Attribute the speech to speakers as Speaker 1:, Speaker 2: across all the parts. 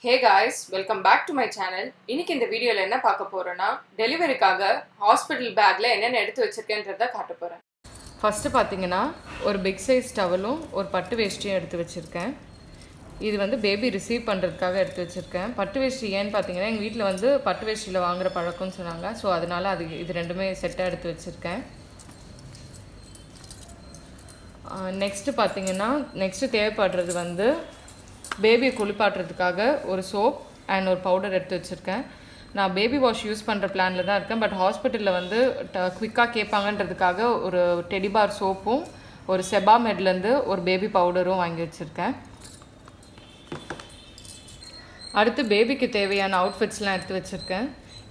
Speaker 1: Hey guys, welcome back to my channel. இன்னைக்கு இந்த வீடியோல என்ன பார்க்க போறோம்னா டெலிவரிக்காக ஹாஸ்பிடல் பேக்ல என்னென்ன எடுத்து வச்சிருக்கேன்றதை காட்ட போறேன். ஃபர்ஸ்ட் பாத்தீங்கன்னா ஒரு பிக் சைஸ் டவலும் ஒரு பட்டு வேஷ்டியும் எடுத்து வச்சிருக்கேன். இது வந்து பேபி ரிசீவ் பண்றதுக்காக எடுத்து வச்சிருக்கேன். பட்டு வேஷ்டி ஏன்னு பாத்தீங்கன்னா எங்க வீட்ல வந்து பட்டு வேஷ்டில வாங்குற பழக்கம்னு சொன்னாங்க. சோ அதனால இது ரெண்டுமே செட்டா எடுத்து வச்சிருக்கேன். நெக்ஸ்ட் பாத்தீங்கன்னா நெக்ஸ்ட் தேவைப்படுறது வந்து பேபியை குளிப்பாட்டுறதுக்காக ஒரு சோப் அண்ட் ஒரு பவுடர் எடுத்து வச்சுருக்கேன். நான் பேபி வாஷ் யூஸ் பண்ணுற பிளானில் தான் இருக்கேன். பட் ஹாஸ்பிட்டலில் வந்து குவிக்காக கேட்பாங்கன்றதுக்காக ஒரு டெடிபார் சோப்பும் ஒரு செபாமெட்லேருந்து ஒரு பேபி பவுடரும் வாங்கி வச்சுருக்கேன். அடுத்து பேபிக்கு தேவையான அவுட்ஃபிட்ஸ்லாம் எடுத்து வச்சுருக்கேன்.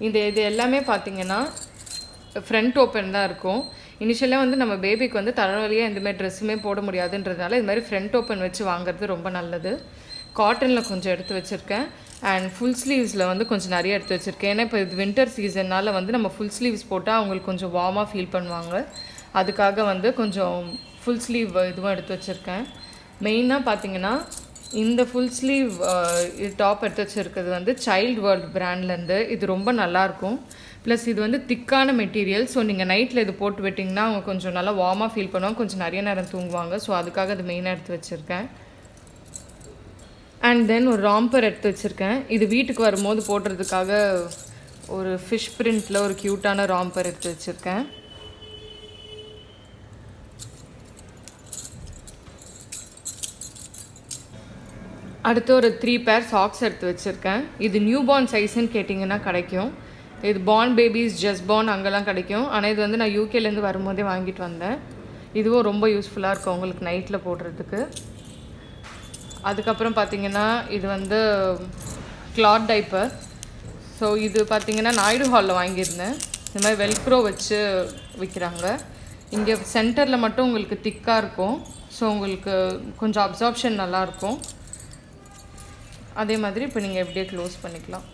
Speaker 1: இது எல்லாமே பார்த்திங்கன்னா ஃப்ரண்ட் ஓப்பன் தான் இருக்கும். இனிஷியலாக வந்து நம்ம பேபிக்கு வந்து தலைவலியாக எந்தமாதிரி ட்ரெஸ்ஸுமே போட முடியாதுன்றதுனால இது மாதிரி ஃப்ரண்ட் ஓப்பன் வச்சு வாங்குறது ரொம்ப நல்லது. காட்டனில் கொஞ்சம் எடுத்து வச்சுருக்கேன் அண்ட் ஃபுல் ஸ்லீவ்ஸில் வந்து கொஞ்சம் நிறைய எடுத்து வச்சுருக்கேன். ஏன்னா இப்போ இது வின்டர் சீசன்னால் வந்து நம்ம ஃபுல் ஸ்லீவ்ஸ் போட்டால் அவங்களுக்கு கொஞ்சம் வார்மாக ஃபீல் பண்ணுவாங்க. அதுக்காக வந்து கொஞ்சம் ஃபுல் ஸ்லீவ் இதுவும் எடுத்து வச்சுருக்கேன். மெயினாக பார்த்திங்கன்னா இந்த ஃபுல் ஸ்லீவ் டாப் எடுத்து வச்சுருக்கிறது வந்து சைல்டு வேர்ல்ட் பிராண்ட்லேருந்து. இது ரொம்ப நல்லாயிருக்கும். ப்ளஸ் இது வந்து திக்கான மெட்டீரியல். ஸோ நீங்கள் நைட்டில் இது போட்டு விட்டிங்கன்னா அவங்க கொஞ்சம் நல்லா வார்மாக ஃபீல் பண்ணுவாங்க, கொஞ்சம் நிறைய நேரம் தூங்குவாங்க. ஸோ அதுக்காக அது மெயினாக எடுத்து வச்சுருக்கேன். அண்ட் தென் ஒரு ராம்பர் எடுத்து வச்சுருக்கேன். இது வீட்டுக்கு வரும்போது போடுறதுக்காக ஒரு ஃபிஷ் பிரிண்டில் ஒரு க்யூட்டான ராம்பர் எடுத்து வச்சுருக்கேன். அடுத்து ஒரு 3 பேர் சாக்ஸ் எடுத்து வச்சுருக்கேன். இது நியூ பார்ன் சைஸ்ன்னு கேட்டிங்கன்னா கிடைக்கும். இது பார்ன் பேபிஸ் ஜஸ்ட் பார்ன் அங்கெல்லாம் கிடைக்கும். ஆனால் இது வந்து நான் யூகேலேருந்து வரும்போதே வாங்கிட்டு வந்தேன். இதுவும் ரொம்ப யூஸ்ஃபுல்லாக இருக்கும் உங்களுக்கு நைட்டில் போடுறதுக்கு. அதுக்கப்புறம் பார்த்திங்கன்னா இது வந்து கிளாத் டைப்பர். ஸோ இது பார்த்திங்கன்னா நாயுடு ஹாலில் வாங்கியிருந்தேன். இந்த மாதிரி வெல்க்ரோ வச்சு விற்கிறாங்க. இங்கே சென்டரில் மட்டும் உங்களுக்கு திக்காக இருக்கும். ஸோ உங்களுக்கு கொஞ்சம் அப்சார்ப்ஷன் நல்லாயிருக்கும். அதே மாதிரி இப்போ நீங்கள் எப்படியே க்ளோஸ் பண்ணிக்கலாம்.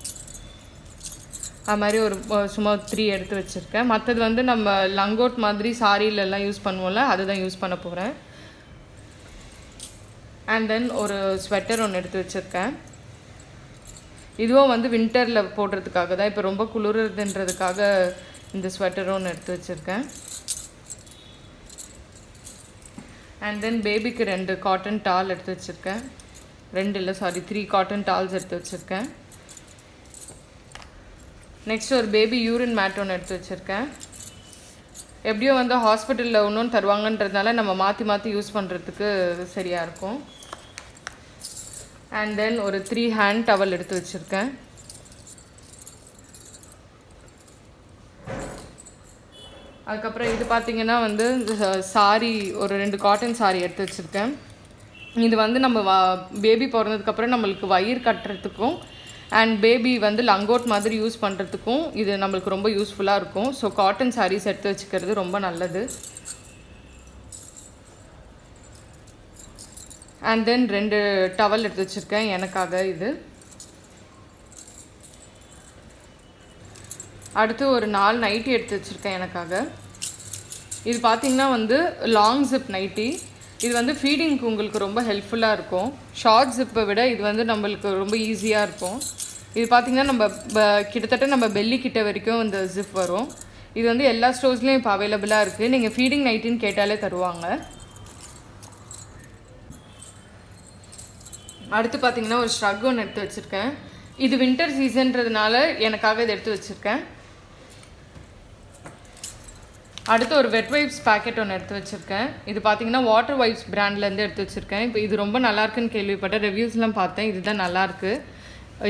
Speaker 1: அது மாதிரி ஒரு சும்மா 3 எடுத்து வச்சுருக்கேன். மற்றது வந்து நம்ம லங்கோட் மாதிரி சாரிலெல்லாம் யூஸ் பண்ணுவோம்ல, அதுதான் யூஸ் பண்ண போகிறேன். அண்ட் தென் ஒரு ஸ்வெட்டர் ஒன்று எடுத்து வச்சுருக்கேன். இதுவும் வந்து வின்டரில் போடுறதுக்காக தான். இப்போ ரொம்ப குளிருதுன்றதுக்காக இந்த ஸ்வெட்டர் ஒன்று எடுத்து வச்சுருக்கேன். அண்ட் தென் பேபிக்கு 2 காட்டன் டால் எடுத்து வச்சுருக்கேன். 3 காட்டன் டால்ஸ் எடுத்து வச்சுருக்கேன். நெக்ஸ்ட் ஒரு பேபி யூரின் மேட் ஒன்று எடுத்து வச்சுருக்கேன். எப்படியோ வந்து ஹாஸ்பிட்டலில் ஒன்றும் தருவாங்கன்றதுனால நம்ம மாற்றி மாற்றி யூஸ் பண்ணுறதுக்கு சரியாக இருக்கும். அண்ட் தென் ஒரு 3 ஹேண்ட் டவல் எடுத்து வச்சுருக்கேன். அதுக்கப்புறம் இது பார்த்திங்கன்னா வந்து சாரி ஒரு 2 காட்டன் சாரி எடுத்து வச்சுருக்கேன். இது வந்து நம்ம பேபி பிறந்ததுக்கப்புறம் நம்மளுக்கு வயிறு கட்டுறதுக்கும் அண்ட் பேபி வந்து லங்கோட் மாதிரி யூஸ் பண்ணுறதுக்கும் இது நம்மளுக்கு ரொம்ப யூஸ்ஃபுல்லாக இருக்கும். ஸோ காட்டன் சாரீஸ் எடுத்து வச்சுக்கிறது ரொம்ப நல்லது. அண்ட் தென் 2 டவல் எடுத்து வச்சுருக்கேன் எனக்காக. இது அடுத்து ஒரு 4 நைட்டி எடுத்து வச்சுருக்கேன் எனக்காக. இது பார்த்திங்கன்னா வந்து லாங் ஜிப் நைட்டி. இது வந்து ஃபீடிங்க்கு உங்களுக்கு ரொம்ப ஹெல்ப்ஃபுல்லாக இருக்கும். ஷார்ட் ஜிப்பை விட இது வந்து நம்மளுக்கு ரொம்ப ஈஸியாக இருக்கும். இது பார்த்திங்கன்னா நம்ம கிட்டத்தட்ட நம்ம பெல்லி கிட்ட வரைக்கும் இந்த ஜிப் வரும். இது வந்து எல்லா ஸ்டோர்ஸ்லேயும் இப்போ அவைலபிளாக இருக்குது. நீங்கள் ஃபீடிங் நைட்டின்னு கேட்டாலே தருவாங்க. அடுத்து பார்த்திங்கன்னா ஒரு ஷ்ரக் ஒன்று எடுத்து வச்சுருக்கேன். இது வின்டர் சீசன்றதுனால எனக்காக இதை எடுத்து வச்சுருக்கேன். அடுத்து ஒரு வெட் வைப்ஸ் பேக்கெட் ஒன்று எடுத்து வச்சுருக்கேன். இது பார்த்திங்கன்னா வாட்டர் வைப்ஸ் பிராண்ட்லேருந்து எடுத்து வச்சுருக்கேன். இப்போ இது ரொம்ப நல்லாயிருக்குன்னு கேள்விப்பட்டேன். ரிவ்யூஸ்லாம் பார்த்தேன். இதுதான் நல்லாயிருக்கு.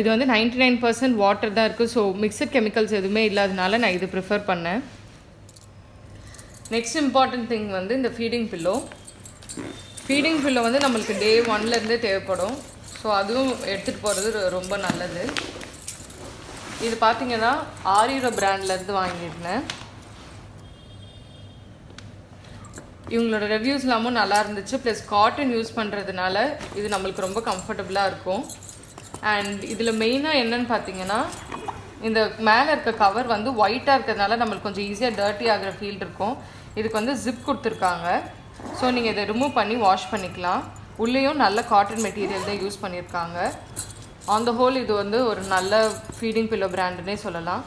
Speaker 1: இது வந்து 99% வாட்டர் தான் இருக்குது. ஸோ மிக்சட் கெமிக்கல்ஸ் எதுவுமே இல்லாதனால நான் இது ப்ரிஃபர் பண்ணேன். நெக்ஸ்ட் இம்பார்ட்டன்ட் திங் வந்து இந்த ஃபீடிங் பில்லோ. ஃபீடிங் பில்லோ வந்து நம்மளுக்கு டே 1லேருந்தே தேவைப்படும். ஸோ அதுவும் எடுத்துகிட்டு போகிறது ரொம்ப நல்லது. இது பார்த்திங்கன்னா ஆரிரோ பிராண்ட்லேருந்து வாங்கியிருந்தேன். இவங்களோட ரிவ்யூஸ் எல்லாமும் நல்லா இருந்துச்சு. ப்ளஸ் காட்டன் யூஸ் பண்ணுறதுனால இது நம்மளுக்கு ரொம்ப கம்ஃபர்டபுளாக இருக்கும். அண்ட் இதில் மெயினாக என்னென்னு பார்த்தீங்கன்னா இந்த மேலே இருக்க கவர் வந்து ஒயிட்டாக இருக்கிறதுனால நம்மளுக்கு கொஞ்சம் ஈஸியாக டர்ட்டி ஆகிற ஃபீல் இருக்கும். இதுக்கு வந்து ஜிப் கொடுத்துருக்காங்க. ஸோ நீங்கள் இதை ரிமூவ் பண்ணி வாஷ் பண்ணிக்கலாம். உள்ளேயும் நல்ல காட்டன் மெட்டீரியல் தான் யூஸ் பண்ணியிருக்காங்க. ஆன் த ஹோல் இது வந்து ஒரு நல்ல ஃபீடிங் பில்லோ பிராண்டுன்னே சொல்லலாம்.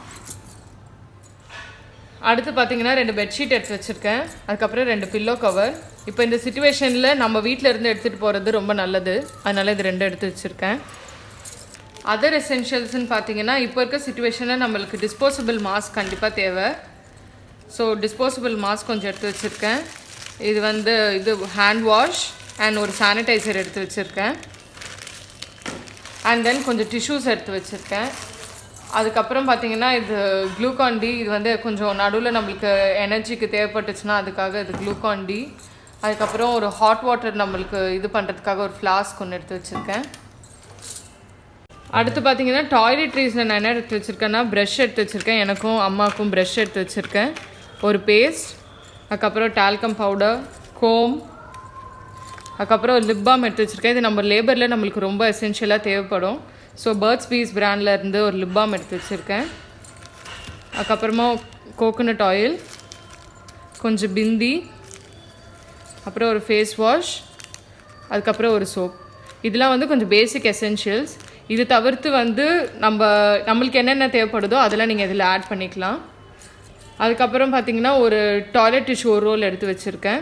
Speaker 1: அடுத்து பார்த்தீங்கன்னா 2 பெட்ஷீட் எடுத்து வச்சுருக்கேன். அதுக்கப்புறம் 2 பில்லோ கவர். இப்போ இந்த சிச்சுவேஷனில் நம்ம வீட்டில் இருந்து எடுத்துகிட்டு போகிறது ரொம்ப நல்லது, அதனால் இது 2 எடுத்து வச்சுருக்கேன். அதர் எசென்ஷியல்ஸ்ன்னு பார்த்தீங்கன்னா இப்போ இருக்க சிச்சுவேஷனில் நம்மளுக்கு டிஸ்போசபிள் மாஸ்க் கண்டிப்பாக தேவை. ஸோ டிஸ்போசபிள் மாஸ்க் கொஞ்சம் எடுத்து வச்சுருக்கேன். இது வந்து இது ஹேண்ட் வாஷ் அண்ட் ஒரு சானிடைசர் எடுத்து வச்சுருக்கேன். அண்ட் தென் கொஞ்சம் டிஷ்யூஸ் எடுத்து வச்சுருக்கேன். அதுக்கப்புறம் பார்த்தீங்கன்னா இது குளுக்கான் டி. இது வந்து கொஞ்சம் நடுவில் நம்மளுக்கு எனர்ஜிக்கு தேவைப்பட்டுச்சுன்னா அதுக்காக இது குளுக்கான் டி. அதுக்கப்புறம் ஒரு ஹாட் வாட்டர் நம்மளுக்கு இது பண்ணுறதுக்காக ஒரு ஃப்ளாஸ்க் ஒன்று எடுத்து வச்சுருக்கேன். அடுத்து பார்த்தீங்கன்னா டாய்லெட்ரீஸில் நான் என்ன எடுத்து வச்சுருக்கேன்னா ப்ரஷ் எடுத்து வச்சுருக்கேன். எனக்கும் அம்மாவுக்கும் ப்ரஷ் எடுத்து வச்சுருக்கேன். ஒரு பேஸ்ட், அதுக்கப்புறம் டால்கம் பவுடர், கோம், அதுக்கப்புறம் ஒரு லிப் பாம் எடுத்து வச்சுருக்கேன். இது நம்ம லேபரில் நம்மளுக்கு ரொம்ப எசென்ஷியலாக தேவைப்படும். ஸோ பேர்ட்ஸ் பீஸ் பிராண்டில் இருந்து ஒரு லிப் பாம் எடுத்து வச்சுருக்கேன். அதுக்கப்புறமா கோகோனட் ஆயில், கொஞ்சம் பிந்தி, அப்புறம் ஒரு ஃபேஸ் வாஷ், அதுக்கப்புறம் ஒரு சோப். இதெல்லாம் வந்து கொஞ்சம் பேசிக் எசென்ஷியல்ஸ். இது தவிர்த்து வந்து நம்மளுக்கு என்னென்ன தேவைப்படுதோ அதெல்லாம் நீங்கள் இதில் ஆட் பண்ணிக்கலாம். அதுக்கப்புறம் பார்த்திங்கன்னா ஒரு டாய்லெட் டிஷ்யூ ஒரு ரோல் எடுத்து வச்சுருக்கேன்.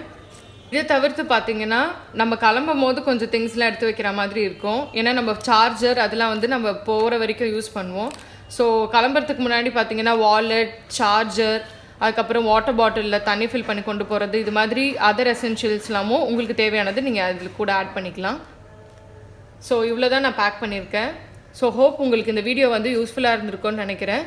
Speaker 1: இதை தவிர்த்து பார்த்திங்கன்னா நம்ம கிளம்பும் போது கொஞ்சம் திங்ஸ்லாம் எடுத்து வைக்கிற மாதிரி இருக்கும். ஏன்னா நம்ம சார்ஜர் அதெல்லாம் வந்து நம்ம போகிற வரைக்கும் யூஸ் பண்ணுவோம். ஸோ கிளம்புறதுக்கு முன்னாடி பார்த்திங்கன்னா வாலெட், சார்ஜர், அதுக்கப்புறம் வாட்டர் பாட்டிலில் தண்ணி ஃபில் பண்ணி கொண்டு போகிறது, இது மாதிரி அதர் எசென்ஷியல்ஸ்லாமும் உங்களுக்கு தேவையானது நீங்கள் அதில் கூட ஆட் பண்ணிக்கலாம். ஸோ இவ்வளோ தான் நான் பேக் பண்ணியிருக்கேன். ஸோ ஹோப் உங்களுக்கு இந்த வீடியோ வந்து யூஸ்ஃபுல்லாக இருந்திருக்கும்னு நினைக்கிறேன்.